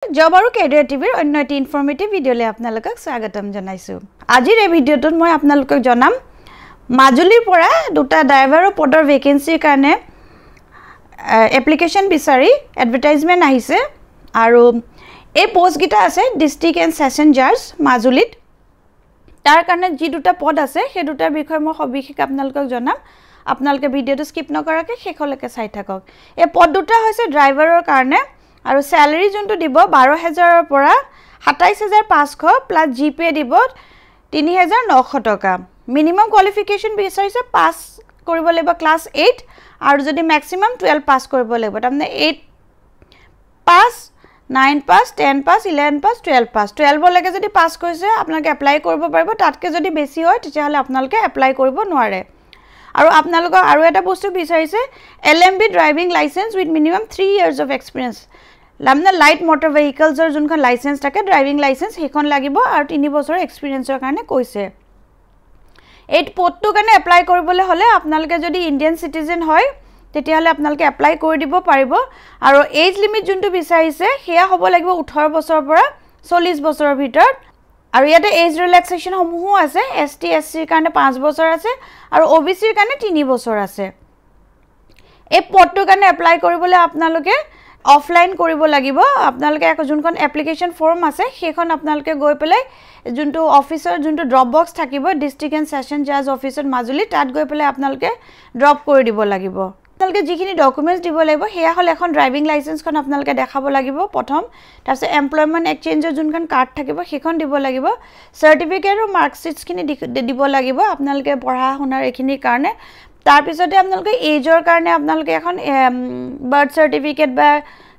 Job আৰু career টিভিৰ অন্য এটি ইনফৰ্মেটিভ ভিডিঅ'লৈ আপোনালোকক স্বাগতম জনাইছোঁ। আজিৰ এই ভিডিঅ'টোত মই আপোনালোকক জনাম মাজুলীৰ পৰা দুটা ড্ৰাইভাৰৰ পদৰ ভেকেন্সিৰ কাৰণে এপ্লিকেশ্যন বিচাৰি এডভাৰটাইজমেণ্ট আহিছে আৰু এই পোষ্টকেইটা আছে ডিষ্ট্ৰিক্ট এণ্ড ছেছন জাজ মাজুলীত। তাৰ কাৰণে যি দুটা পদ আছে সেই দুটাৰ বিষয়ে মই সবিশেষ আপোনালোকক জনাম। আপোনালোকে ভিডিঅ'টো স্কিপ নকৰাকৈ শেষলৈকে চাই থাকক। এই পদ দুটা হৈছে ড্ৰাইভাৰৰ কাৰণে আৰু স্যালাৰি যোনটো দিব 12,000ৰ পৰা 27,500 প্লাস জিপে দিব 3,900 টকা। মিনিমাম কোৱালিফিকেশ্যন বিচাৰিছে পাস কৰিব লাগিব ক্লাস 8 আৰু যদি ম্যাক্সিমাম 12 পাস কৰিব লাগিব। তাৰমানে 8 pass 9 pass 10 pass 11 pass 12 pass 12 লৈকে যদি পাস কৰিছে আপোনালোকে এপ্লাই কৰিব পাৰিব। তাতকৈ যদি বেছি হয় তেতিয়াহলে আপোনালোকে এপ্লাই কৰিব নোৱাৰে। আৰু আপোনালোকক আৰু এটা বস্তু বিচাৰিছে LMB driving licence with minimum 3 years of experience. লামনা লাইট মটৰ ভেহিকলছৰ যোনখন লাইসেন্স থাকে ড্ৰাইভিং লাইসেন্স সেইখন লাগিব আৰু 3 বছৰৰ এক্সপেৰিয়েন্সৰ কাৰণে কৈছে। এই পদটোৰ কাৰণে এপ্লাই কৰিবলৈ হলে আপোনালোকে যদি ইণ্ডিয়ান সিটিজেন হয় তেতিয়াহলে আপোনালোকে এপ্লাই কৰি দিব পাৰিব। আৰু এজ লিমিট যোনটো বিচাৰিছে সেয়া হ'ব লাগিব 18 বছৰৰ পৰা 40 বছৰৰ ভিতৰত। আৰু ইয়াতে এজ ৰিলেক্সেশ্যন সমূহো আছে। ST SCৰ কাৰণে 5 বছৰ আছে আৰু OBCৰ কাৰণে 3 বছৰ আছে। এই পদটোৰ কাৰণে এপ্লাই কৰিবলৈ আপোনালোকে অফলাইন কৰিব লাগিব। আপোনালোকে যোনখন এপ্লিকেশ্যন ফৰ্ম আছে সেইখন আপোনালোকে গৈ পেলাই যোনটো অফিচৰ যোনটো ড্ৰপ বক্স থাকিব ডিষ্ট্ৰিক্ট এণ্ড ছেছন জাজ অফিচত মাজুলী তাত গৈ পেলাই আপোনালোকে ড্ৰপ কৰি দিব লাগিব। আপোনালোকে যিখিনি ডকুমেণ্টছ দিব লাগিব সেয়া হ'ল এখন ড্ৰাইভিং লাইসেন্সখন আপোনালোকে দেখাব লাগিব প্ৰথম। তাৰপিছত এমপ্লয়মেণ্ট এক্সচেঞ্জৰ যোনখন কাৰ্ড থাকিব সেইখন দিব লাগিব। চাৰ্টিফিকেট আৰু মাৰ্কশ্বিটছখিনি দিব লাগিব আপোনালোকে পঢ়া শুনাৰ এইখিনিৰ কাৰণে। তাৰপিছতে আপোনালোকে এজৰ কাৰণে আপোনালোকে এখন বাৰ্থ চাৰ্টিফিকেট বা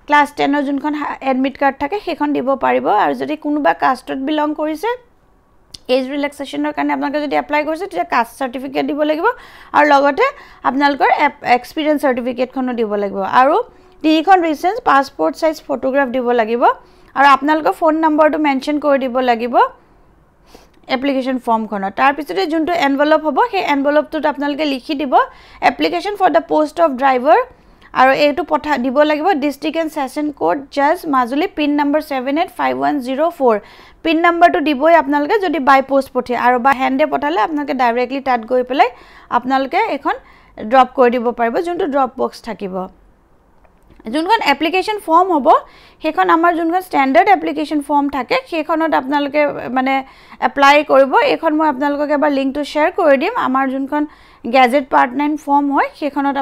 ক্লাছ 10ৰ যোনখন এডমিট কাৰ্ড থাকে সেইখন দিব পাৰিব। আৰু যদি কোনোবা কাষ্টত বিলং কৰিছে এজ ৰিলেক্সেশ্যনৰ কাৰণে আপোনালোকে যদি এপ্লাই কৰিছে তেতিয়া কাষ্ট চাৰ্টিফিকেট দিব লাগিব আৰু লগতে আপোনালোকৰ এক্সপিৰিয়েন্স চাৰ্টিফিকেটখনো দিব লাগিব। আৰু 3খন ৰিচেন্ট পাছপোৰ্ট সাইজ ফটোগ্ৰাফ দিব লাগিব আৰু আপোনালোকৰ ফোন নম্বৰটো মেনশ্যন কৰি দিব লাগিব এপ্লিকেশ্যন ফৰ্মখনত। তাৰপিছতে যোনটো এনভেলপ হ'ব সেই এনভেলপটোত আপোনালোকে লিখি দিব application for the post of driver আৰু এইটো দিব লাগিব ডিষ্ট্ৰিক্ট এণ্ড ছেছন কোৰ্ট জাজ মাজুলী পিন নম্বৰ 785104। পিন নম্বৰটো দিবই আপোনালোকে যদি বাই পোষ্ট পঠিয়ায় আৰু বা হেণ্ডে পঠালে আপোনালোকে ডাইৰেক্টলি তাত গৈ পেলাই আপোনালোকে এখন ড্ৰপ কৰি দিব পাৰিব যোনটো ড্ৰপ বক্স থাকিব। যোনখন এপ্লিকেশ্যন ফৰ্ম হ'ব সেইখন আমাৰ যোনখন ষ্টেণ্ডাৰ্ড এপ্লিকেশ্যন ফৰ্ম থাকে সেইখনত আপোনালোকে মানে এপ্লাই কৰিব। এইখন মই আপোনালোকক এবাৰ লিংকটো শ্বেয়াৰ কৰি দিম। আমাৰ যোনখন গেজেট পাৰ্ট 9 ফৰ্ম হয় সেইখনত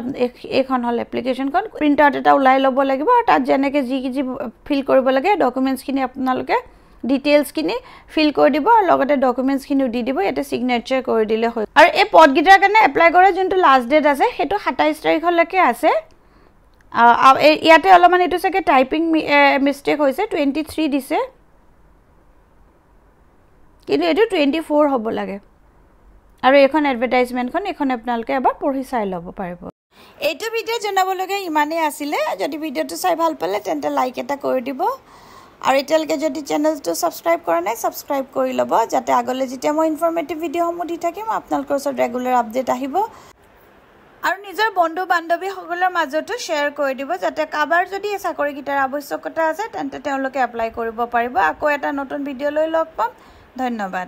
এইখন হ'ল এপ্লিকেশ্যনখন প্ৰিণ্ট আউট এটা ওলাই ল'ব লাগিব আৰু তাত যেনেকৈ যি ফিল কৰিব লাগে ডকুমেণ্টছখিনি আপোনালোকে ডিটেইলছখিনি ফিল কৰি দিব আৰু লগতে ডকুমেণ্টছখিনিও দি দিব। ইয়াতে ছিগনেচাৰ কৰি দিলে হয়। আৰু এই পদকেইটাৰ কাৰণে এপ্লাই কৰা যোনটো লাষ্ট ডেট আছে সেইটো 27 তাৰিখলৈকে আছে। ইয়াতে অলপমান এইটো চাগে টাইপিং মিষ্টেক হৈছে 23 দিছে কিন্তু এইটো 24 হ'ব লাগে। আৰু এইখন এডভাৰটাইজমেণ্টখন এইখন আপোনালোকে এবাৰ পঢ়ি চাই ল'ব পাৰিব। এইটো ভিডিঅ' জনাবলগীয়া ইমানেই আছিলে। যদি ভিডিঅ'টো চাই ভাল পালে তেন্তে লাইক এটা কৰি দিব আৰু এতিয়ালৈকে যদি চেনেলটো ছাবস্ক্ৰাইব কৰা নাই ছাবস্ক্ৰাইব কৰি ল'ব যাতে আগলৈ যেতিয়া মই ইনফৰ্মেটিভ ভিডিঅ'সমূহ দি থাকিম আপোনালোকৰ ওচৰত ৰেগুলাৰ আপডেট আহিব। আৰু নিজৰ বন্ধু বান্ধৱীসকলৰ মাজতো শ্বেয়াৰ কৰি দিব যাতে কাৰোবাৰ যদি এই চাকৰিকেইটাৰ আৱশ্যকতা আছে তেন্তে তেওঁলোকে এপ্লাই কৰিব পাৰিব। আকৌ এটা নতুন ভিডিঅ' লৈ লগ পাম। ধন্যবাদ।